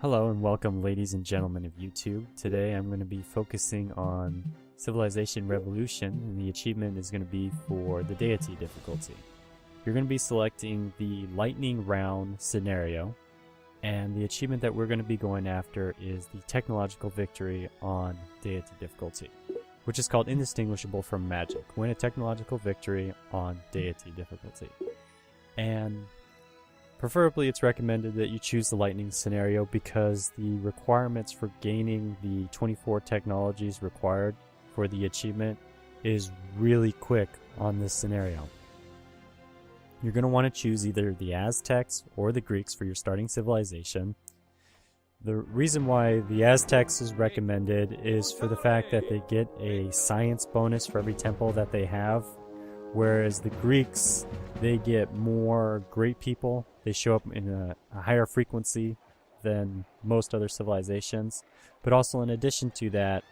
Hello and welcome, ladies and gentlemen of YouTube. Today I'm going to be focusing on Civilization Revolution, and the achievement is going to be for the Deity difficulty. You're going to be selecting the lightning round scenario, and the achievement that we're going to be going after is the technological victory on Deity difficulty, which is called Indistinguishable From Magic. Win a technological victory on Deity difficulty. And preferably, it's recommended that you choose the lightning scenario because the requirements for gaining the 24 technologies required for the achievement is really quick on this scenario. You're going to want to choose either the Aztecs or the Greeks for your starting civilization. The reason why the Aztecs is recommended is for the fact that they get a science bonus for every temple that they have, whereas the Greeks, they get more great people. They show up in a higher frequency than most other civilizations. But also, in addition to that,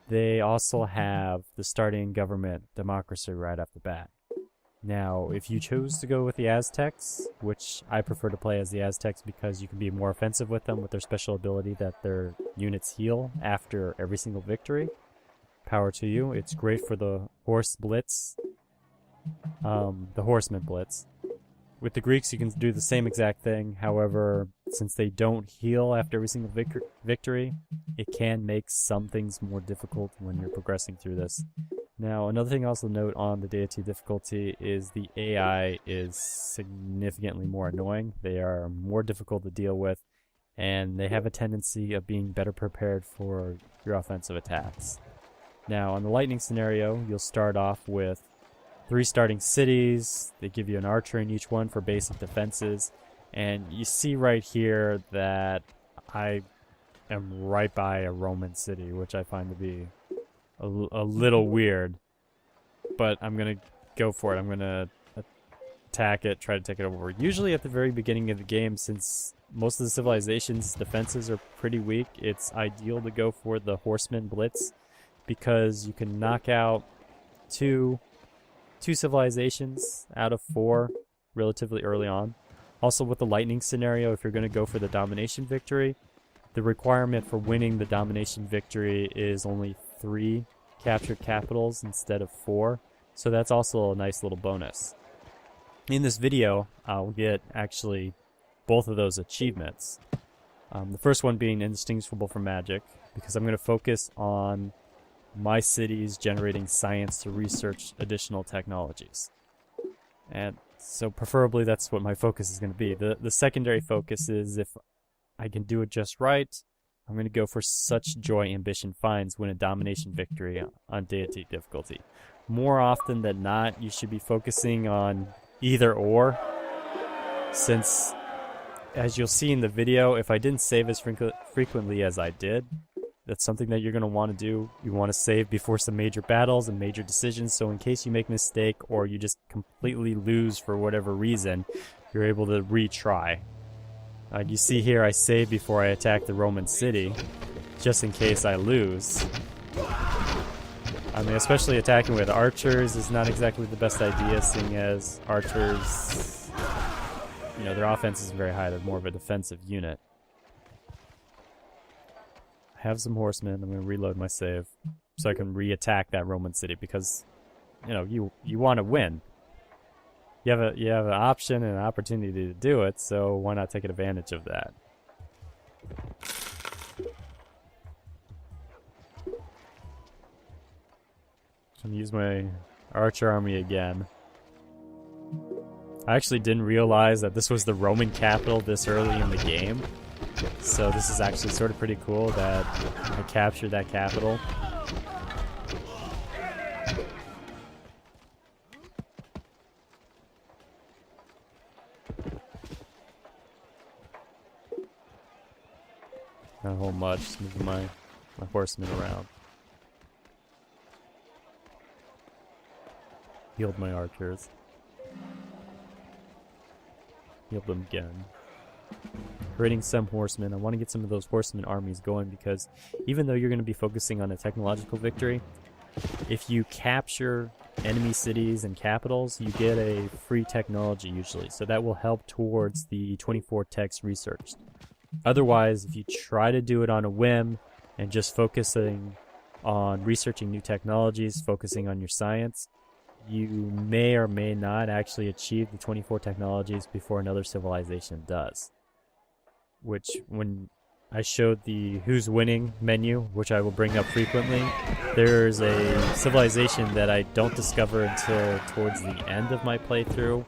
they also have the starting government democracy right off the bat. Now, if you chose to go with the Aztecs, which I prefer to play as the Aztecs because you can be more offensive with them with their special ability that their units heal after every single victory, power to you. It's great for the horse blitz. The horseman blitz. With the Greeks, you can do the same exact thing. However, since they don't heal after every single victory, it can make some things more difficult when you're progressing through this. Now, another thing also note on the Deity difficulty is the AI is significantly more annoying. They are more difficult to deal with, and they have a tendency of being better prepared for your offensive attacks. Now, on the lightning scenario, you'll start off with 3 starting cities. They give you an archer in each one for basic defenses. And you see right here that I am right by a Roman city, which I find to be a little weird. But I'm going to go for it. I'm going to attack it, try to take it over. Usually at the very beginning of the game, since most of the civilization's defenses are pretty weak, it's ideal to go for the horseman blitz because you can knock out two civilizations out of 4 relatively early on. Also, with the lightning scenario, if you're going to go for the domination victory, the requirement for winning the domination victory is only 3 captured capitals instead of 4, so that's also a nice little bonus. In this video, I'll get actually both of those achievements. The first one being Indistinguishable From Magic, because I'm going to focus on my cities generating science to research additional technologies. And so preferably that's what my focus is going to be. The secondary focus is if I can do it just right, I'm going to go for Such Joy Ambition Finds, win a domination victory on Deity difficulty. More often than not, you should be focusing on either or, since as you'll see in the video, if I didn't save as frequently as I did, that's something that you're going to want to do. You want to save before some major battles and major decisions, so in case you make a mistake or you just completely lose for whatever reason, you're able to retry. You see here I save before I attack the Roman city, just in case I lose. I mean, especially attacking with archers is not exactly the best idea, seeing as archers, their offense is very high. They're more of a defensive unit. Have some horsemen. I'm going to reload my save so I can re-attack that Roman city because, you want to win. You have an option and an opportunity to do it, so why not take advantage of that? I'm going to use my archer army again. I actually didn't realize that this was the Roman capital this early in the game. So this is actually sort of pretty cool that I captured that capital. Not a whole much, just moving my horsemen around. Healed my archers. Healed them again. Creating some horsemen. I want to get some of those horsemen armies going because even though you're going to be focusing on a technological victory, if you capture enemy cities and capitals, you get a free technology usually. So that will help towards the 24 techs researched. Otherwise, if you try to do it on a whim and just focusing on researching new technologies, focusing on your science, you may or may not actually achieve the 24 technologies before another civilization does. Which, when I showed the who's winning menu, which I will bring up frequently, there's a civilization that I don't discover until towards the end of my playthrough,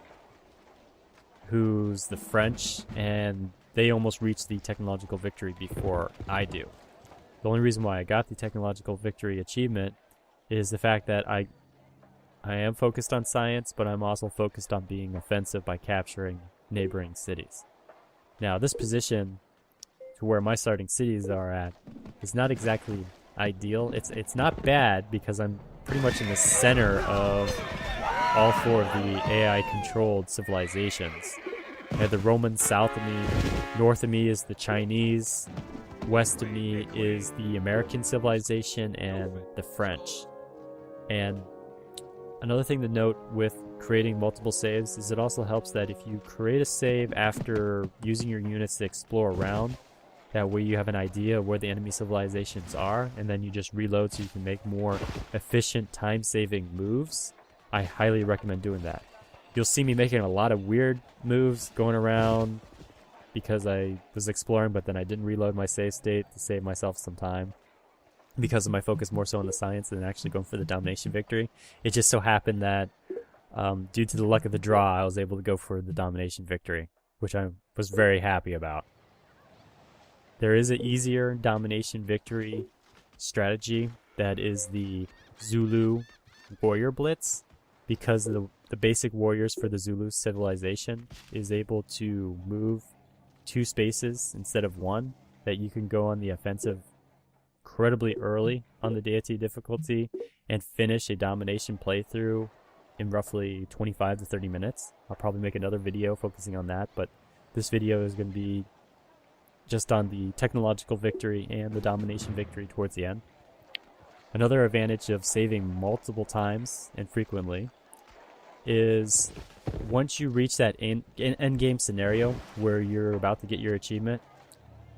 who's the French, and they almost reach the technological victory before I do. The only reason why I got the technological victory achievement is the fact that I am focused on science, but I'm also focused on being offensive by capturing neighboring cities. Now, this position to where my starting cities are at is not exactly ideal. It's not bad because I'm pretty much in the center of all four of the AI-controlled civilizations. I have the Romans south of me, north of me is the Chinese, west of me is the American civilization and the French. And another thing to note with creating multiple saves is it also helps that if you create a save after using your units to explore around, that way you have an idea of where the enemy civilizations are, and then you just reload so you can make more efficient time-saving moves. I highly recommend doing that. You'll see me making a lot of weird moves going around because I was exploring, but then I didn't reload my save state to save myself some time because of my focus more so on the science than actually going for the domination victory. It just so happened that due to the luck of the draw, I was able to go for the domination victory, which I was very happy about. There is an easier domination victory strategy that is the Zulu warrior blitz, because the basic warriors for the Zulu civilization is able to move 2 spaces instead of 1, that you can go on the offensive incredibly early on the Deity difficulty and finish a domination playthrough in roughly 25 to 30 minutes. I'll probably make another video focusing on that, but this video is going to be just on the technological victory and the domination victory towards the end. Another advantage of saving multiple times and frequently is once you reach that end game scenario where you're about to get your achievement,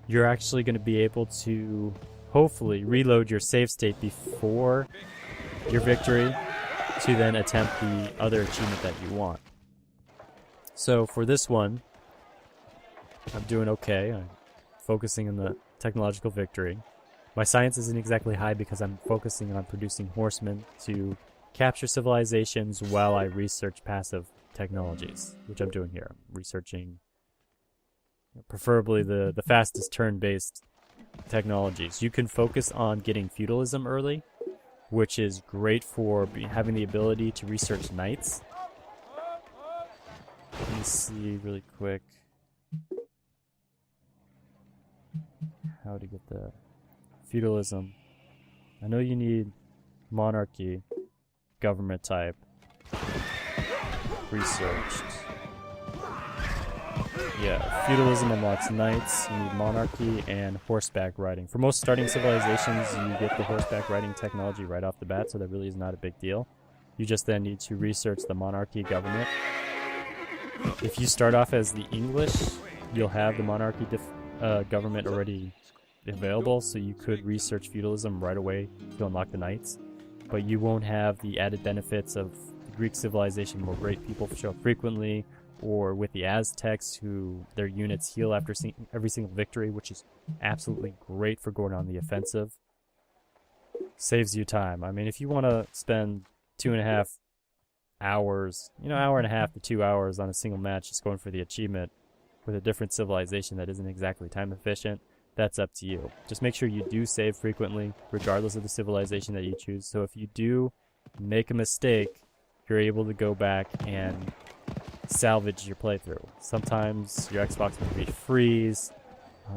you're actually going to be able to hopefully reload your save state before your victory to then attempt the other achievement that you want. So for this one, I'm doing okay. I'm focusing on the technological victory. My science isn't exactly high because I'm focusing on producing horsemen to capture civilizations while I research passive technologies, which I'm doing here. I'm researching preferably the fastest turn-based technologies. You can focus on getting feudalism early, which is great for having the ability to research knights. Let me see really quick how to get the feudalism. I know you need monarchy, government type, researched. Yeah, feudalism unlocks knights, you need monarchy, and horseback riding. For most starting civilizations, you get the horseback riding technology right off the bat, so that really is not a big deal. You just then need to research the monarchy government. If you start off as the English, you'll have the monarchy government already available, so you could research feudalism right away to unlock the knights. But you won't have the added benefits of the Greek civilization where great people show up frequently, or with the Aztecs who their units heal after every single victory, which is absolutely great for going on the offensive. Saves you time. I mean, if you want to spend 2.5 hours, hour and a half to 2 hours on a single match just going for the achievement with a different civilization that isn't exactly time efficient, that's up to you. Just make sure you do save frequently, regardless of the civilization that you choose. So if you do make a mistake, you're able to go back and salvage your playthrough. Sometimes your Xbox might freeze,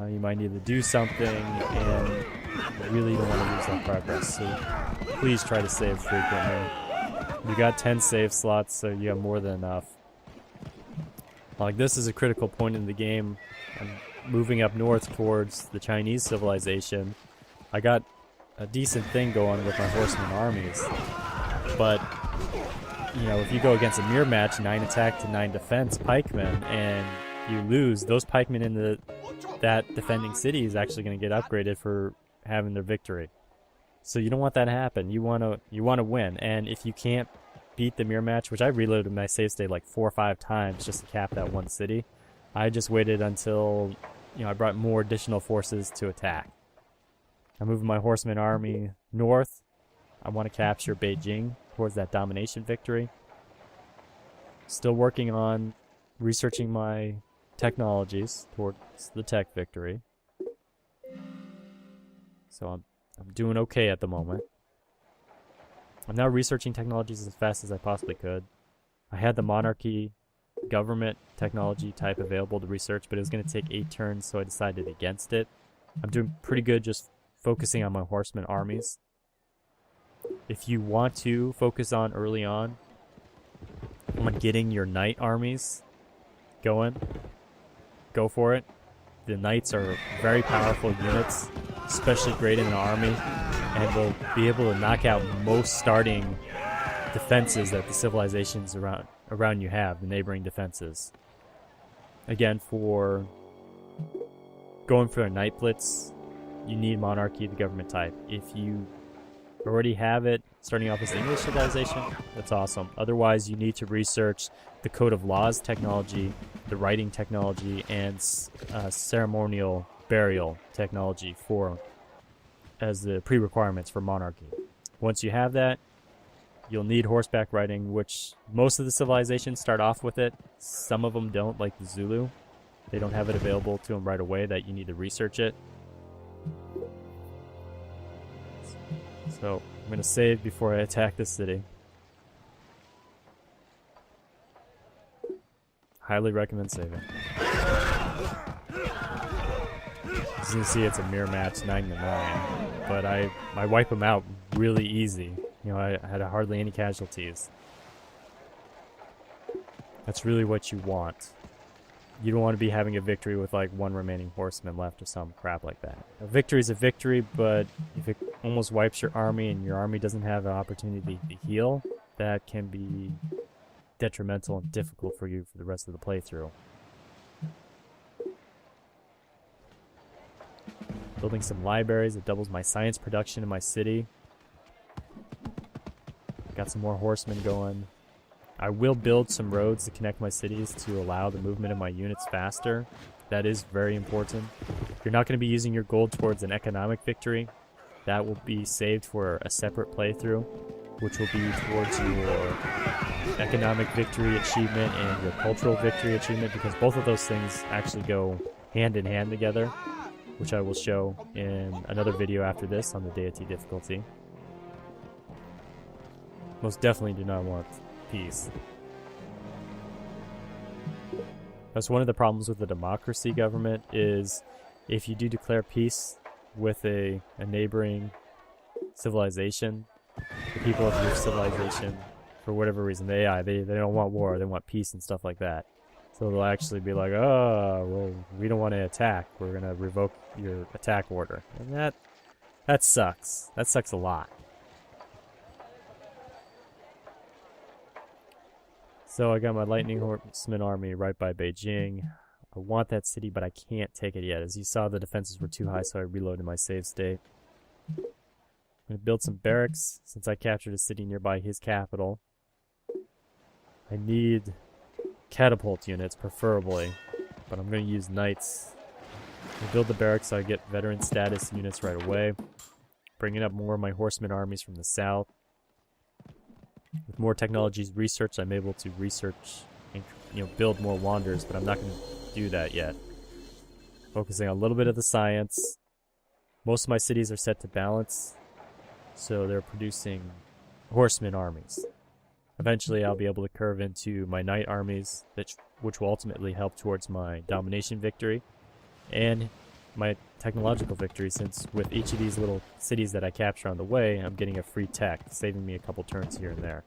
you might need to do something, and you really don't want to lose that progress. So please try to save frequently. You got 10 save slots, so you have more than enough. Like, this is a critical point in the game. I'm moving up north towards the Chinese civilization. I got a decent thing going with my horseman armies, but if you go against a mirror match, 9 attack to 9 defense pikemen, and you lose, those pikemen in that defending city is actually going to get upgraded for having their victory. So you don't want that to happen. You want to win. And if you can't beat the mirror match, which I reloaded my save state like 4 or 5 times just to cap that one city, I just waited until I brought more additional forces to attack. I'm moving my horseman army north. I want to capture Beijing towards that domination victory. Still working on researching my technologies towards the tech victory. So I'm doing okay at the moment. I'm now researching technologies as fast as I possibly could. I had the monarchy government technology type available to research, but it was going to take 8 turns, so I decided against it. I'm doing pretty good just focusing on my horseman armies. If you want to focus on early on getting your knight armies going, go for it. The knights are very powerful units, especially great in an army, and will be able to knock out most starting defenses that the civilizations around you have, the neighboring defenses. Again, for going for a knight blitz, you need monarchy, the government type. If you already have it, starting off as the English civilization, that's awesome. Otherwise, you need to research the code of laws technology, the writing technology, and ceremonial burial technology as the pre-requirements for monarchy. Once you have that, you'll need horseback riding, which most of the civilizations start off with it. Some of them don't, like the Zulu. They don't have it available to them right away, that you need to research it. So I'm going to save before I attack this city. Highly recommend saving. As you can see, it's a mirror match, 9-9. But I wipe them out really easy. I had hardly any casualties. That's really what you want. You don't want to be having a victory with like 1 remaining horseman left or some crap like that. A victory is a victory, but if it almost wipes your army and your army doesn't have an opportunity to heal, that can be detrimental and difficult for you for the rest of the playthrough. Building some libraries, it doubles my science production in my city. Got some more horsemen going. I will build some roads to connect my cities to allow the movement of my units faster. That is very important. You're not going to be using your gold towards an economic victory. That will be saved for a separate playthrough, which will be towards your economic victory achievement and your cultural victory achievement, because both of those things actually go hand in hand together, which I will show in another video after this on the Deity difficulty. Most definitely do not want peace. That's one of the problems with the democracy government, is if you do declare peace with a neighboring civilization, the people of your civilization, for whatever reason, they don't want war, they want peace and stuff like that. So they'll actually be like, oh, well, we don't want to attack, we're going to revoke your attack order. And that sucks. That sucks a lot. So I got my lightning horseman army right by Beijing. I want that city, but I can't take it yet. As you saw, the defenses were too high, so I reloaded my save state. I'm going to build some barracks, since I captured a city nearby his capital. I need catapult units, preferably, but I'm going to use knights. I'll build the barracks so I get veteran status units right away. Bringing up more of my horseman armies from the south. With more technologies researched, I'm able to research and build more wanderers, but I'm not going to do that yet. Focusing on a little bit of the science. Most of my cities are set to balance, so they're producing horseman armies. Eventually I'll be able to curve into my knight armies, which will ultimately help towards my domination victory and my technological victory, since with each of these little cities that I capture on the way, I'm getting a free tech, saving me a couple turns here and there.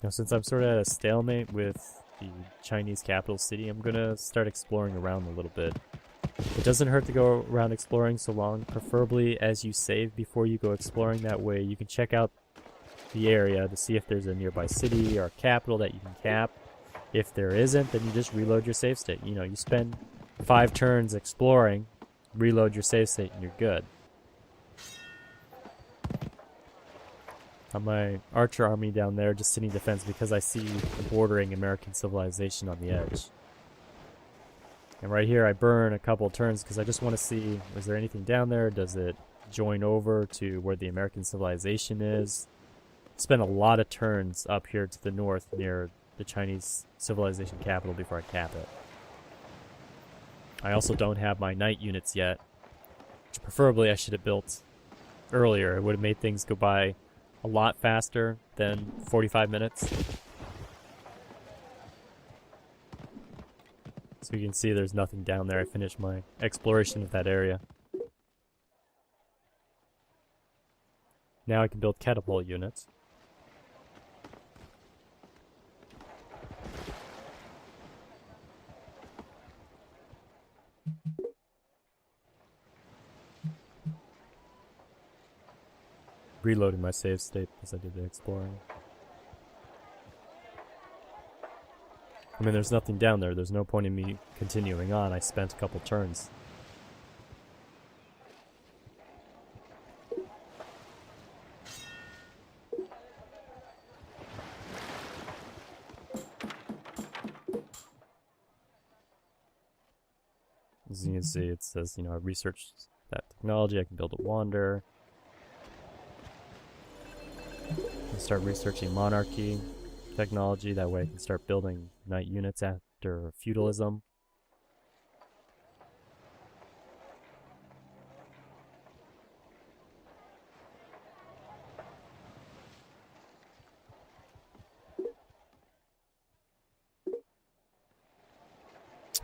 Now, since I'm sort of at a stalemate with the Chinese capital city, I'm going to start exploring around a little bit. It doesn't hurt to go around exploring so long, preferably as you save before you go exploring. That way you can check out the area to see if there's a nearby city or capital that you can cap. If there isn't, then you just reload your save state. You know, you spend 5 turns exploring, reload your save state, and you're good. My archer army down there just sitting defense because I see bordering American civilization on the edge. And right here I burn a couple turns because I just want to see, is there anything down there? Does it join over to where the American civilization is? Spend a lot of turns up here to the north near the Chinese civilization capital before I cap it. I also don't have my knight units yet, which preferably I should have built earlier. It would have made things go by a lot faster than 45 minutes. So you can see there's nothing down there. I finished my exploration of that area. Now I can build catapult units. Reloading my save state because I did the exploring. I mean, there's nothing down there. There's no point in me continuing on. I spent a couple turns. As you can see, it says, you know, I researched that technology. I can build a wander. Start researching monarchy technology. That way I can start building knight units after feudalism.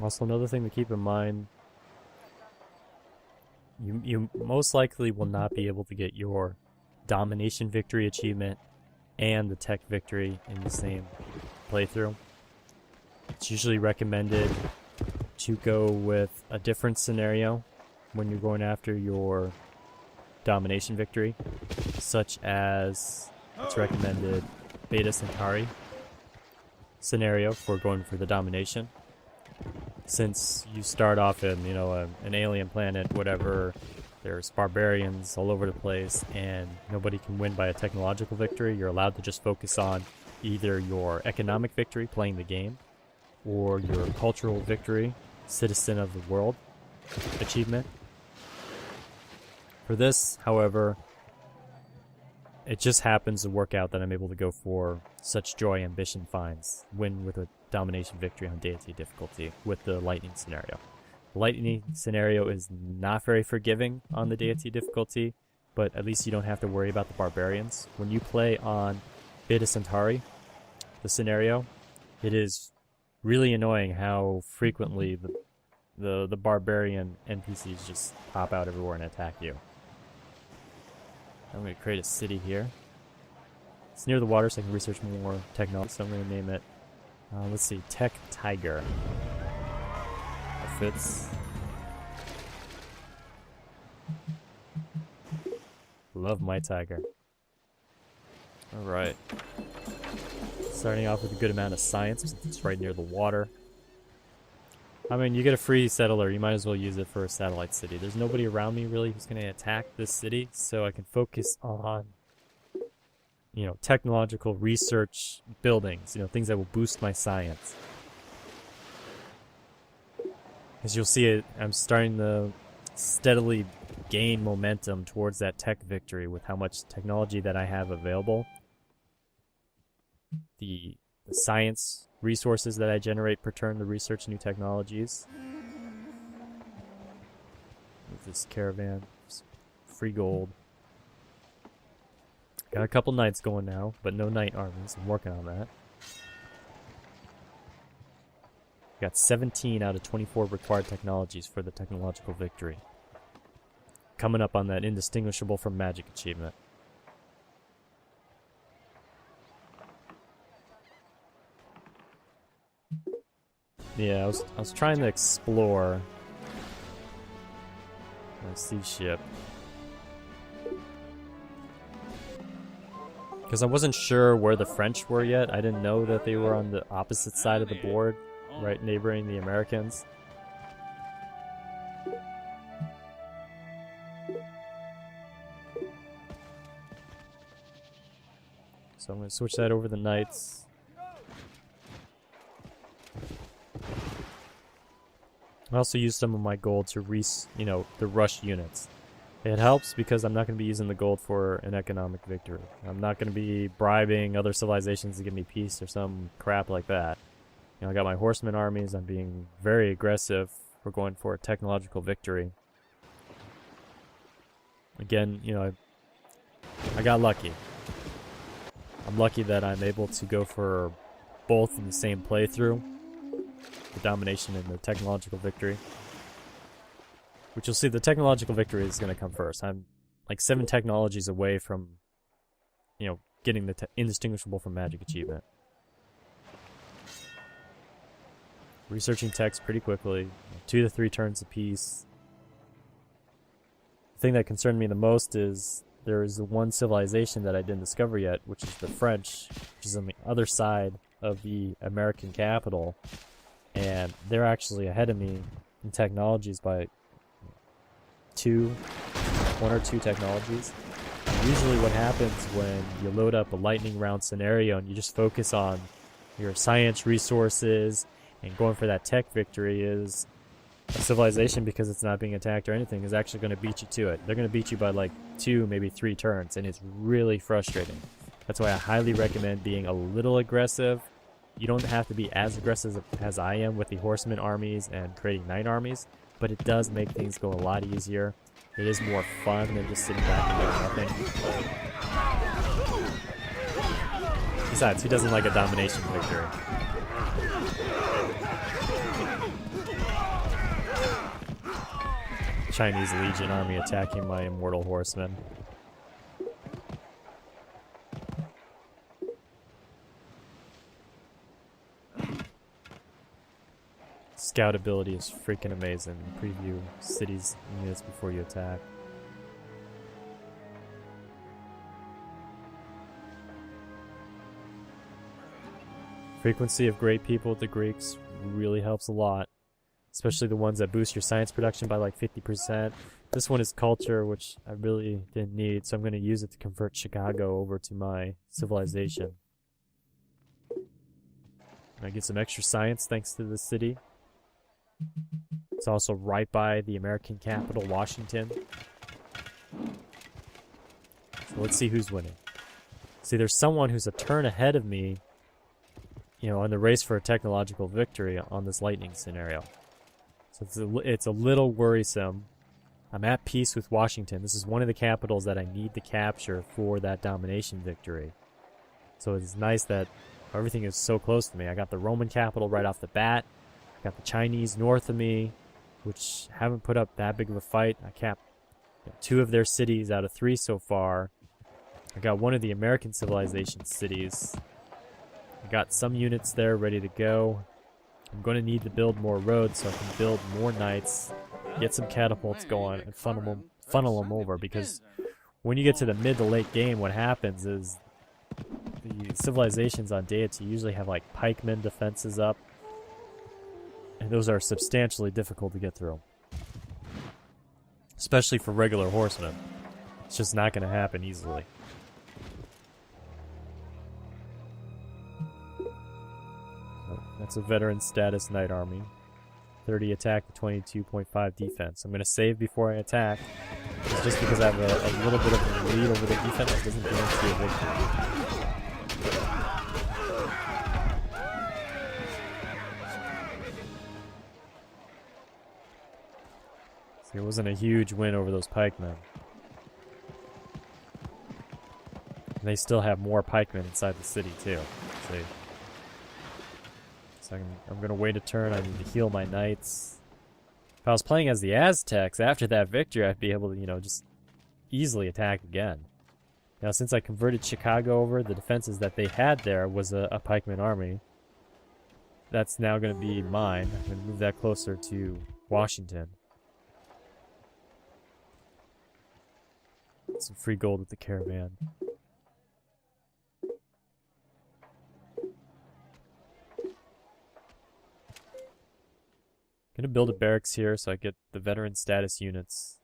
Also, another thing to keep in mind, you most likely will not be able to get your domination victory achievement and the tech victory in the same playthrough. It's usually recommended to go with a different scenario when you're going after your domination victory, such as it's recommended Beta Centauri scenario for going for the domination. Since you start off in, you know, an alien planet, whatever, there's barbarians all over the place, and nobody can win by a technological victory. You're allowed to just focus on either your economic victory, playing the game, or your cultural victory, citizen of the world achievement. For this, however, it just happens to work out that I'm able to go for Such Joy Ambition Finds, win with a domination victory on Deity difficulty with the lightning scenario. The lightning scenario is not very forgiving on the Deity difficulty, but at least you don't have to worry about the barbarians. When you play on Beta Centauri, the scenario, it is really annoying how frequently the barbarian NPCs just pop out everywhere and attack you. I'm going to create a city here. It's near the water, so I can research more technology, so I'm going to name it, let's see, Tech Tiger. That fits. Love my tiger. Alright. Starting off with a good amount of science, since it's right near the water. I mean, you get a free settler, you might as well use it for a satellite city. There's nobody around me, really, who's going to attack this city, so I can focus on, you know, technological research buildings, you know, things that will boost my science. As you'll see, I'm starting to steadily gain momentum towards that tech victory with how much technology that I have available. The science resources that I generate per turn to research new technologies. With this caravan, free gold. Got a couple knights going now, but no knight armies. I'm working on that. Got 17 out of 24 required technologies for the technological victory. Coming up on that Indistinguishable From Magic achievement. Yeah, I was trying to explore a sea ship. Because I wasn't sure where the French were yet. I didn't know that they were on the opposite side of the board, right neighboring the Americans. So I'm going to switch that over the knights. I also use some of my gold to the rush units. It helps because I'm not going to be using the gold for an economic victory. I'm not going to be bribing other civilizations to give me peace or some crap like that. I got my horseman armies. I'm being very aggressive. We're going for a technological victory. Again, I got lucky. I'm lucky that I'm able to go for both in the same playthrough. The domination and the technological victory. Which you'll see, the technological victory is going to come first. I'm like 7 technologies away from, getting the Indistinguishable From Magic achievement. Researching text pretty quickly. 2 to 3 turns apiece. The thing that concerned me the most is there is the one civilization that I didn't discover yet, which is the French, which is on the other side of the American capital. And they're actually ahead of me in technologies by 1 or 2 technologies. Usually what happens when you load up a lightning round scenario and you just focus on your science resources and going for that tech victory is a civilization, because it's not being attacked or anything, is actually going to beat you to it. They're going to beat you by like 2, maybe 3 turns, and it's really frustrating. That's why I highly recommend being a little aggressive. You don't have to be as aggressive as I am with the horseman armies and creating knight armies, but it does make things go a lot easier. It is more fun than just sitting back and doing nothing. Besides, who doesn't like a domination victory? Chinese Legion army attacking my immortal horsemen. Scout ability is freaking amazing. Preview cities and units before you attack. Frequency of great people with the Greeks really helps a lot. Especially the ones that boost your science production by like 50%. This one is culture, which I really didn't need, so I'm going to use it to convert Chicago over to my civilization. I get some extra science thanks to this city. It's also right by the American capital, Washington. So let's see who's winning. See, there's someone who's a turn ahead of me, on the race for a technological victory on this lightning scenario. So it's a little worrisome. I'm at peace with Washington. This is one of the capitals that I need to capture for that domination victory. So it's nice that everything is so close to me. I got the Roman capital right off the bat. I got the Chinese north of me, which haven't put up that big of a fight. I capped 2 of their cities out of 3 so far. I got one of the American civilization cities. I got some units there ready to go. I'm going to need to build more roads so I can build more knights, get some catapults going, and funnel them over, because when you get to the mid to late game, what happens is the civilizations on Deity usually have like pikemen defenses up, and those are substantially difficult to get through. Especially for regular horsemen. It's just not going to happen easily. That's a veteran status knight army. 30 attack to 22.5 defense. I'm going to save before I attack. Just because I have a little bit of a lead over the defense, it doesn't guarantee a victory. See, it wasn't a huge win over those pikemen. And they still have more pikemen inside the city too. See? So I'm going to wait a turn. I need to heal my knights. If I was playing as the Aztecs, after that victory, I'd be able to, just easily attack again. Now, since I converted Chicago over, the defenses that they had there was a pikeman army. That's now going to be mine. I'm going to move that closer to Washington. Some free gold with the caravan. Gonna build a barracks here so I get the veteran status units.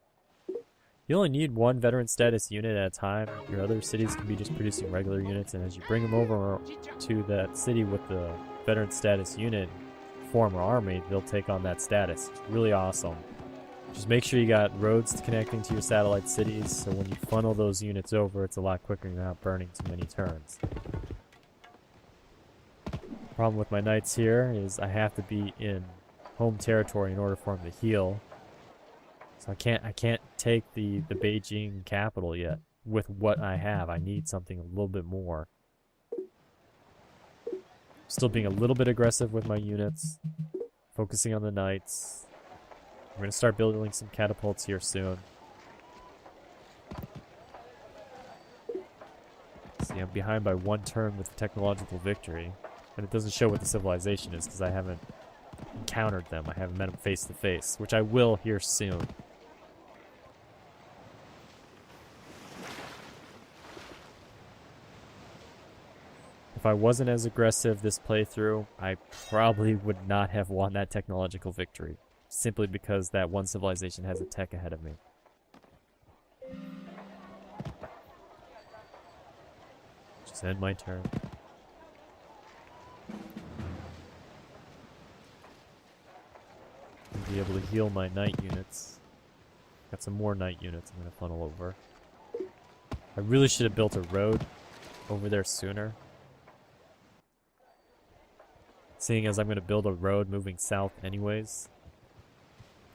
You only need one veteran status unit at a time. Your other cities can be just producing regular units, and as you bring them over to that city with the veteran status unit, form an army, they'll take on that status. It's really awesome. Just make sure you got roads connecting to your satellite cities, so when you funnel those units over, it's a lot quicker and you're not burning too many turns. Problem with my knights here is I have to be in home territory in order for them to heal. So I can't take the Beijing capital yet with what I have. I need something a little bit more. Still being a little bit aggressive with my units, focusing on the knights. We're gonna start building some catapults here soon. See, I'm behind by 1 turn with technological victory, and it doesn't show what the civilization is because I haven't encountered them. I haven't met them face to face, which I will here soon. If I wasn't as aggressive this playthrough, I probably would not have won that technological victory, simply because that one civilization has a tech ahead of me. Just end my turn. Be able to heal my knight units. Got some more knight units I'm going to funnel over. I really should have built a road over there sooner. Seeing as I'm going to build a road moving south anyways,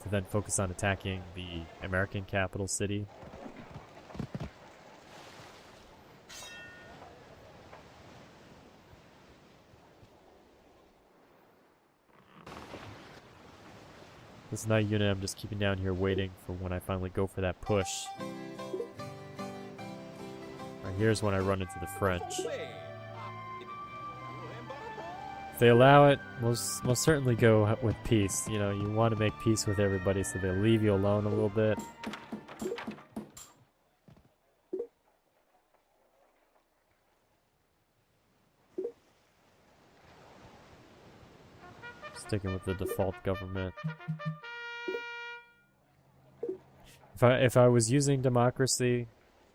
to then focus on attacking the American capital city. This knight unit I'm just keeping down here waiting for when I finally go for that push. Right, here's when I run into the French. If they allow it, most certainly go with peace. You know, you want to make peace with everybody, so they'll leave you alone a little bit. Sticking with the default government. If I was using democracy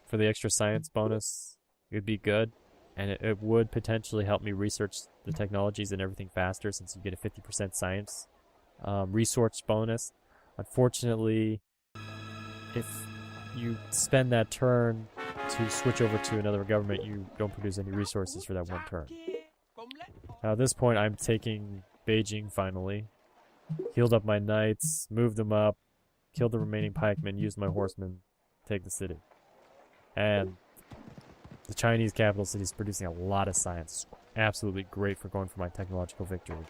for the extra science bonus, it would be good. And it would potentially help me research the technologies and everything faster, since you get a 50% science resource bonus. Unfortunately, if you spend that turn to switch over to another government, you don't produce any resources for that 1 turn. Now at this point, I'm taking Beijing finally. Healed up my knights, moved them up, killed the remaining pikemen, used my horsemen, take the city. And the Chinese capital city is producing a lot of science. Absolutely great for going for my technological victory.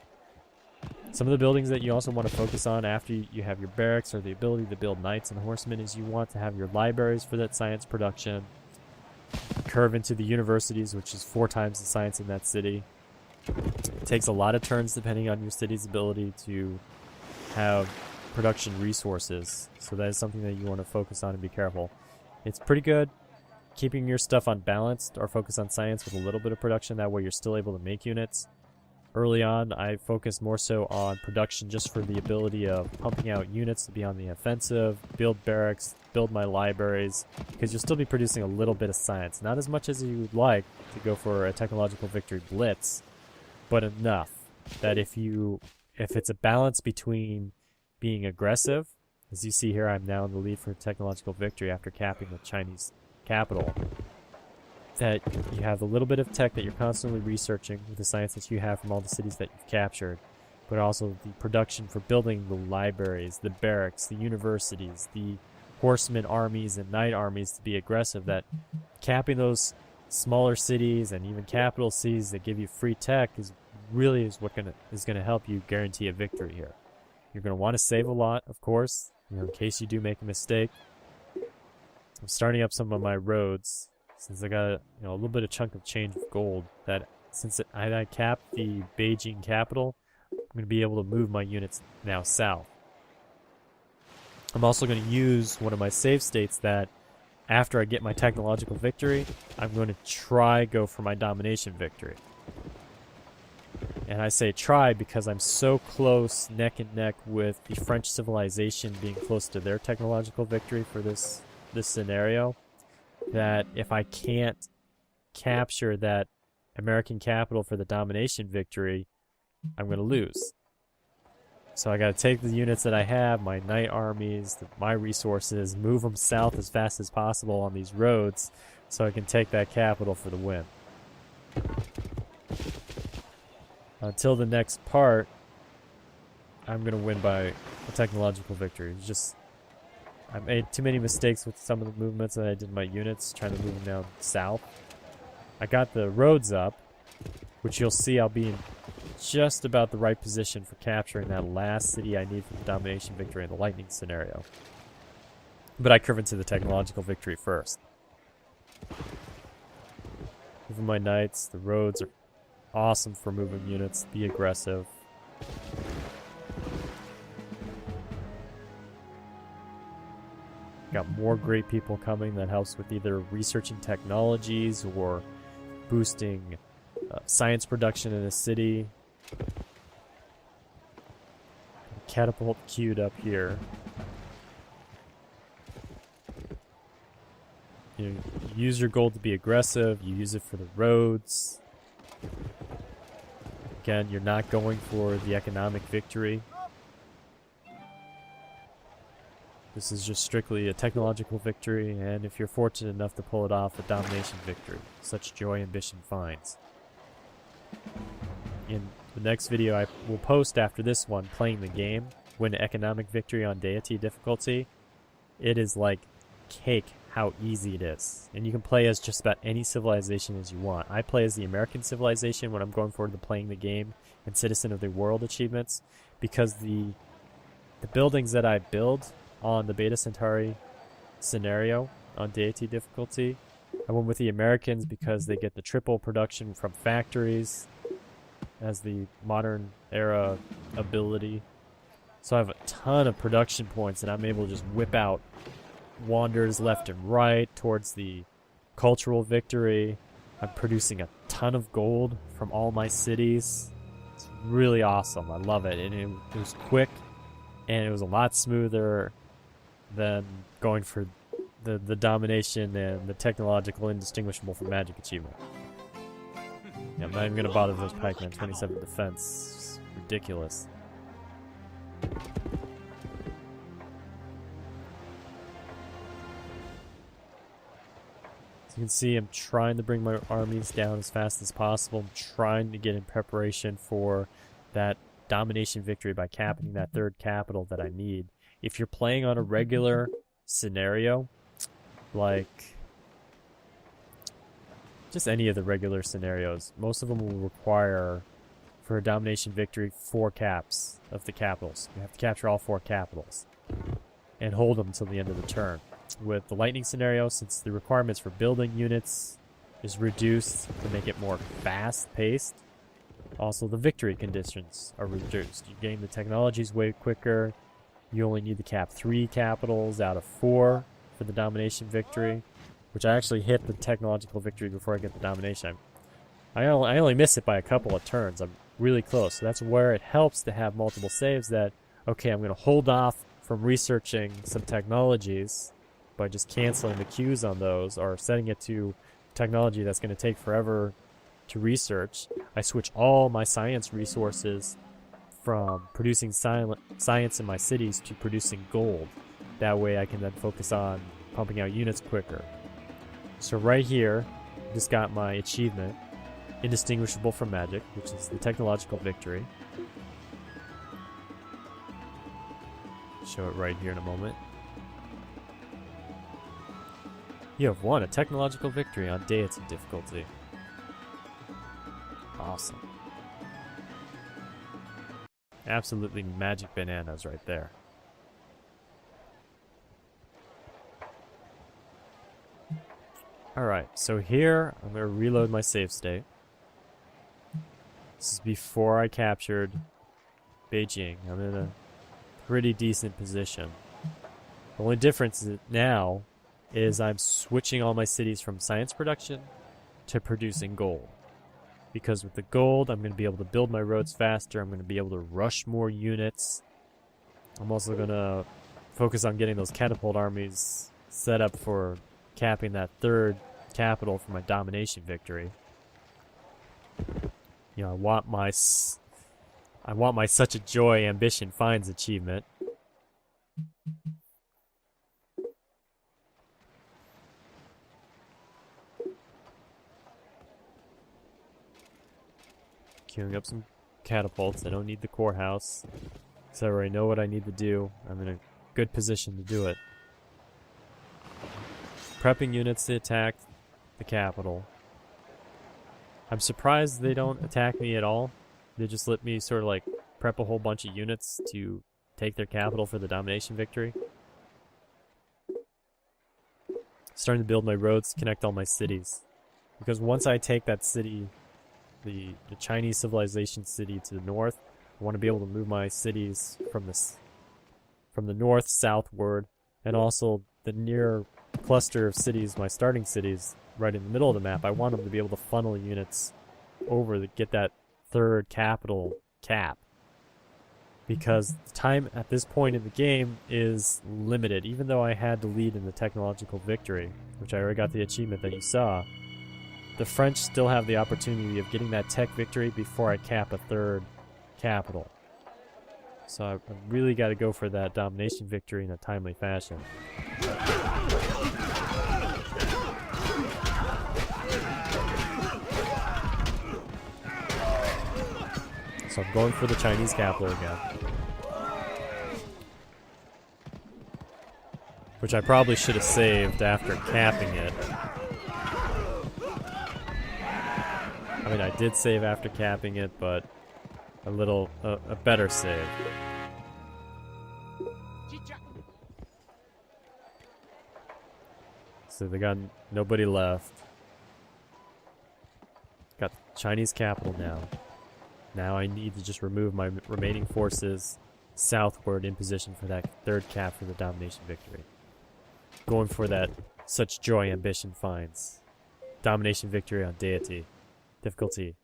Some of the buildings that you also want to focus on after you have your barracks, or the ability to build knights and horsemen, is you want to have your libraries for that science production. Curve into the universities, which is 4 times the science in that city. It takes a lot of turns depending on your city's ability to have production resources. So that is something that you want to focus on and be careful. It's pretty good keeping your stuff unbalanced or focus on science with a little bit of production. That way you're still able to make units. Early on, I focused more so on production just for the ability of pumping out units to be on the offensive, build barracks, build my libraries, because you'll still be producing a little bit of science. Not as much as you would like to go for a technological victory blitz, but enough that if it's a balance between being aggressive, as you see here, I'm now in the lead for technological victory after capping the Chinese capital, that you have a little bit of tech that you're constantly researching with the science that you have from all the cities that you've captured, but also the production for building the libraries, the barracks, the universities, the horsemen armies and knight armies to be aggressive, that capping those smaller cities and even capital cities that give you free tech is what is gonna help you guarantee a victory here. You're gonna want to save a lot, of course, in case you do make a mistake. I'm starting up some of my roads since I got a little bit of chunk of change of gold. That since I capped the Beijing capital, I'm going to be able to move my units now south. I'm also going to use one of my save states that after I get my technological victory, I'm going to try go for my domination victory. And I say try because I'm so close neck and neck with the French civilization being close to their technological victory for this scenario, that if I can't capture that American capital for the domination victory, I'm going to lose. So I got to take the units that I have, my knight armies, my resources, move them south as fast as possible on these roads so I can take that capital for the win. Until the next part, I'm going to win by a technological victory. It's just, I made too many mistakes with some of the movements that I did in my units, trying to move them down south. I got the roads up, which you'll see I'll be in just about the right position for capturing that last city I need for the domination victory in the lightning scenario. But I curve into the technological victory first. Moving my knights, the roads are awesome for moving units, be aggressive. Got more great people coming that helps with either researching technologies or boosting science production in a city. Catapult queued up here. You use your gold to be aggressive, you use it for the roads. Again, you're not going for the economic victory. This is just strictly a technological victory, and if you're fortunate enough to pull it off, a domination victory. Such joy ambition finds. In the next video I will post after this one, playing the game, win economic victory on Deity difficulty, it is like cake how easy it is. And you can play as just about any civilization as you want. I play as the American civilization when I'm going forward to playing the game and Citizen of the World achievements, because the buildings that I build on the Beta Centauri scenario on Deity difficulty, I went with the Americans because they get the triple production from factories as the modern era ability. So I have a ton of production points and I'm able to just whip out wanders left and right towards the cultural victory. I'm producing a ton of gold from all my cities. It's really awesome. I love it. And it was quick and it was a lot smoother than going for the domination and the technological Indistinguishable From Magic achievement. Yeah, I'm not even going to bother with those pikemen. 27 defense. It's ridiculous. As you can see, I'm trying to bring my armies down as fast as possible. I'm trying to get in preparation for that domination victory by capturing that third capital that I need. If you're playing on a regular scenario, like just any of the regular scenarios, most of them will require, for a domination victory, 4 caps of the capitals. You have to capture all 4 capitals and hold them until the end of the turn. With the lightning scenario, since the requirements for building units is reduced to make it more fast-paced, also the victory conditions are reduced. You gain the technologies way quicker. You only need to cap 3 capitals out of 4 for the domination victory, which I actually hit the technological victory before I get the domination. I only miss it by a couple of turns. I'm really close. So that's where it helps to have multiple saves that, okay, I'm going to hold off from researching some technologies by just canceling the queues on those or setting it to technology that's going to take forever to research. I switch all my science resources from producing science in my cities to producing gold. That way I can then focus on pumping out units quicker. So right here, I just got my achievement, Indistinguishable From Magic, which is the technological victory. Show it right here in a moment. You have won a technological victory on Deity difficulty. Awesome. Absolutely magic bananas right there. Alright, so here I'm going to reload my save state. This is before I captured Beijing. I'm in a pretty decent position. The only difference is that now is I'm switching all my cities from science production to producing gold. Because with the gold, I'm going to be able to build my roads faster. I'm going to be able to rush more units. I'm also going to focus on getting those catapult armies set up for capping that third capital for my domination victory. You know, I want my such a joy ambition finds achievement. Queuing up some catapults. I don't need the courthouse, because I already know what I need to do. I'm in a good position to do it. Prepping units to attack the capital. I'm surprised they don't attack me at all. They just let me sort of like prep a whole bunch of units to take their capital for the domination victory. Starting to build my roads to connect all my cities. Because once I take that city, the Chinese civilization city to the north, I want to be able to move my cities from the north southward, and also the near cluster of cities, my starting cities, right in the middle of the map. I want them to be able to funnel units over to get that third capital cap. Because the time at this point in the game is limited. Even though I had to lead in the technological victory, which I already got the achievement that you saw, the French still have the opportunity of getting that tech victory before I cap a third capital. So I really got to go for that domination victory in a timely fashion. So I'm going for the Chinese capital again. Which I probably should have saved after capping it. I mean, I did save after capping it, but a better save. So they got nobody left. Got the Chinese capital now. Now I need to just remove my remaining forces southward in position for that third cap for the domination victory. Going for that such joy ambition finds. Domination victory on Deity. Difficulty.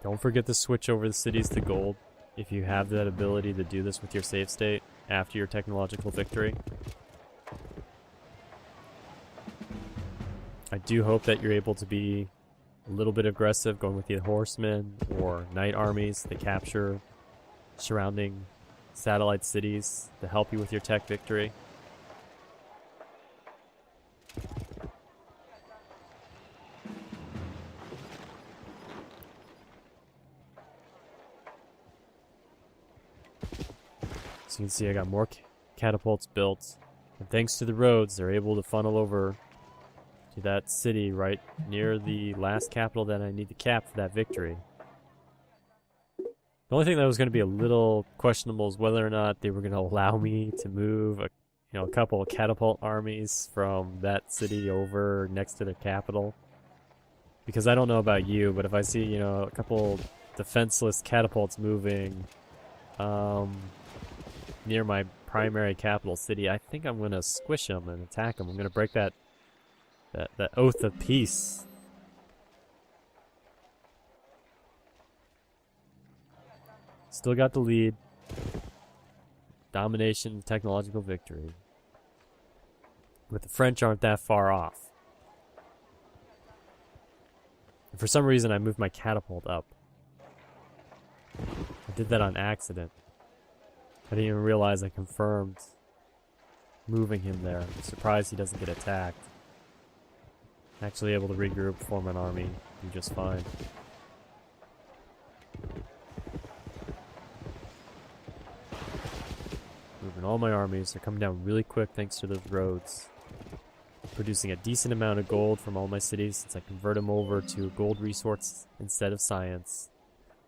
Don't forget to switch over the cities to gold if you have that ability to do this with your save state after your technological victory. I do hope that you're able to be a little bit aggressive, going with the horsemen or knight armies to capture surrounding satellite cities to help you with your tech victory. So you can see I got more catapults built, and thanks to the roads, they're able to funnel over to that city right near the last capital that I need to cap for that victory. The only thing that was going to be a little questionable is whether or not they were going to allow me to move a couple of catapult armies from that city over next to their capital. Because I don't know about you, but if I see, a couple defenseless catapults moving near my primary capital city, I think I'm going to squish them and attack them. I'm going to break that oath of peace. Still got the lead. Domination, technological victory. But the French aren't that far off. And for some reason I moved my catapult up. I did that on accident. I didn't even realize I confirmed moving him there. I'm surprised he doesn't get attacked. Actually able to regroup, form an army, do just fine. Moving all my armies. They're coming down really quick thanks to the roads. Producing a decent amount of gold from all my cities since I convert them over to gold resource instead of science.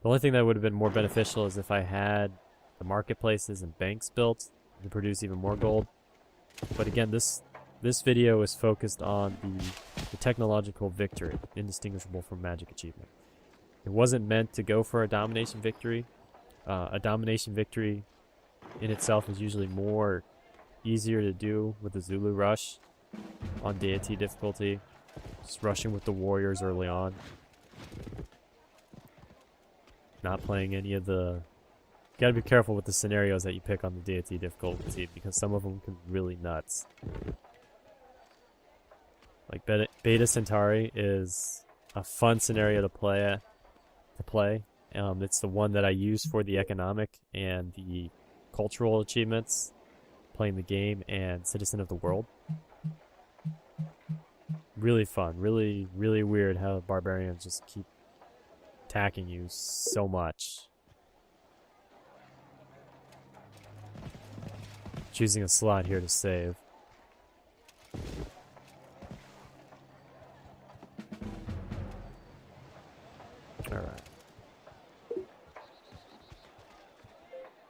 The only thing that would have been more beneficial is if I had the marketplaces and banks built to produce even more gold. But again, this this video is focused on the technological victory, Indistinguishable From Magic achievement. It wasn't meant to go for a domination victory. A domination victory in itself is usually easier to do with the Zulu rush on Deity difficulty. Just rushing with the warriors early on. Not playing any of the... Gotta be careful with the scenarios that you pick on the Deity difficulty, because some of them can be really nuts. Like Beta Centauri is a fun scenario to play. It's the one that I use for the economic and the cultural achievements, playing the game and Citizen of the World. Really fun, really weird how barbarians just keep attacking you so much. Choosing a slot here to save. Alright.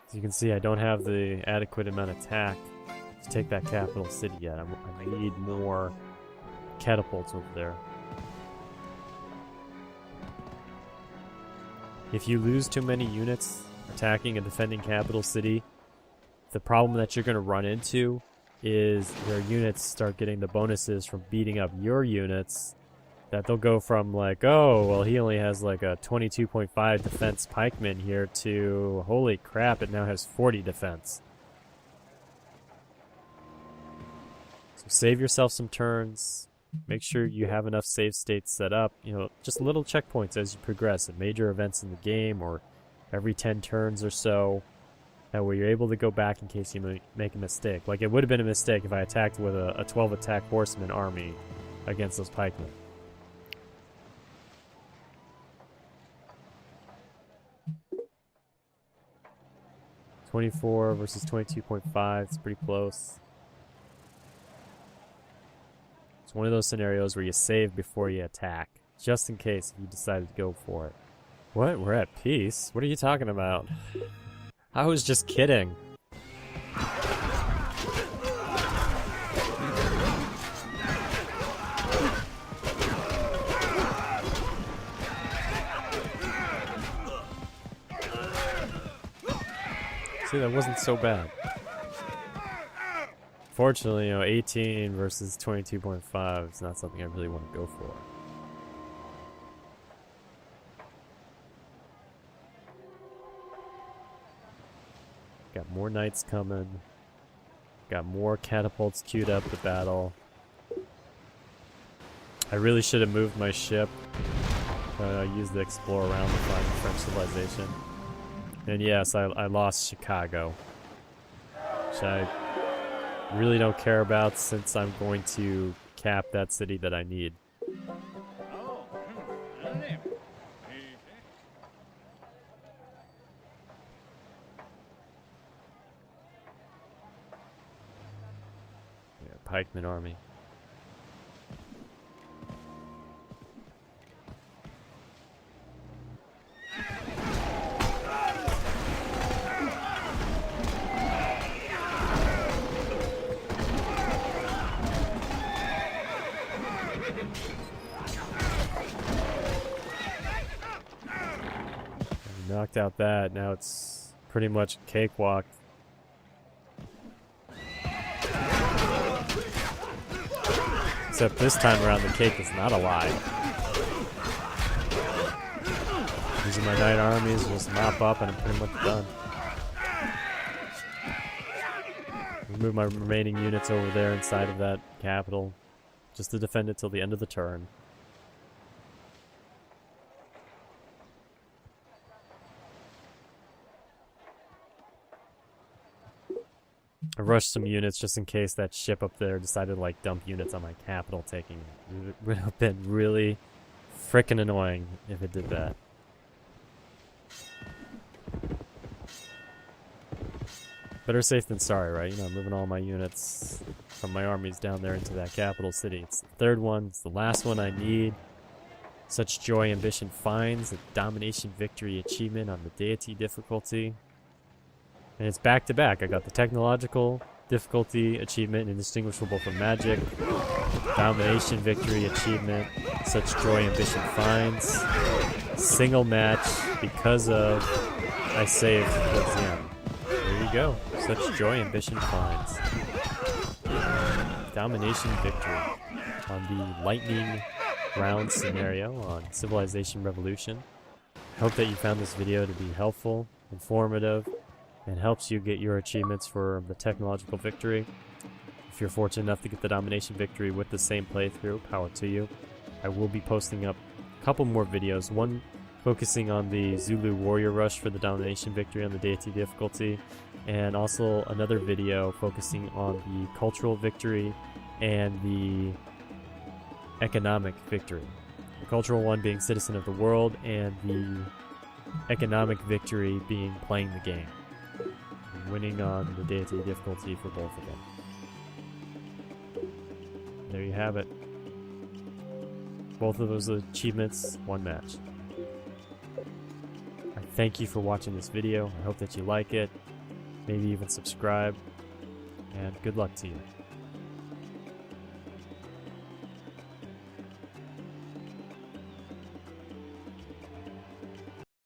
As you can see, I don't have the adequate amount of attack to take that capital city yet. I need more catapults over there. If you lose too many units attacking a defending capital city, the problem that you're going to run into is your units start getting the bonuses from beating up your units, that they'll go from like, oh, well, he only has like a 22.5 defense pikeman here to, holy crap, it now has 40 defense. So save yourself some turns. Make sure you have enough save states set up. You know, just little checkpoints as you progress at major events in the game or every 10 turns or so. That way you're able to go back in case you make a mistake. Like, it would have been a mistake if I attacked with a 12 attack horseman army against those pikemen. .24 versus 22.5, it's pretty close. It's one of those scenarios where you save before you attack, just in case if you decided to go for it. What? We're at peace? What are you talking about? I was just kidding. See, that wasn't so bad. Fortunately, you know, 18 versus 22.5 is not something I really want to go for. Got more knights coming. Got more catapults queued up to battle. I really should have moved my ship. I used the explore around to find the French civilization. And yes, I lost Chicago, which I really don't care about since I'm going to cap that city that I need. Yeah, pikeman army. Knocked out that, now it's pretty much cakewalk. Except this time around the cake is not a lie. Using my knight armies, just mop up and I'm pretty much done. Move my remaining units over there inside of that capital, just to defend it till the end of the turn. I rushed some units just in case that ship up there decided to like dump units on my capital, taking it. It would have been really frickin' annoying if it did that. Better safe than sorry, right? You know, I'm moving all my units from my armies down there into that capital city. It's the third one, it's the last one I need. Such joy ambition finds, a domination victory achievement on the Deity difficulty. And it's back to back. I got the technological difficulty achievement, Indistinguishable from Magic. Domination victory achievement, Such Joy Ambition Finds. Single match because of I saved towards the end. There you go. Such Joy Ambition Finds. Domination victory on the lightning round scenario on Civilization Revolution. I hope that you found this video to be helpful, informative, and helps you get your achievements for the technological victory. If you're fortunate enough to get the domination victory with the same playthrough, power to you. I will be posting up a couple more videos, one focusing on the Zulu warrior rush for the domination victory on the Deity difficulty, and also another video focusing on the cultural victory and the economic victory. The cultural one being citizen of the world, and the economic victory being playing the game. Winning on the Deity difficulty for both of them. There you have it. Both of those achievements, one match. I thank you for watching this video. I hope that you like it. Maybe even subscribe. And good luck to you.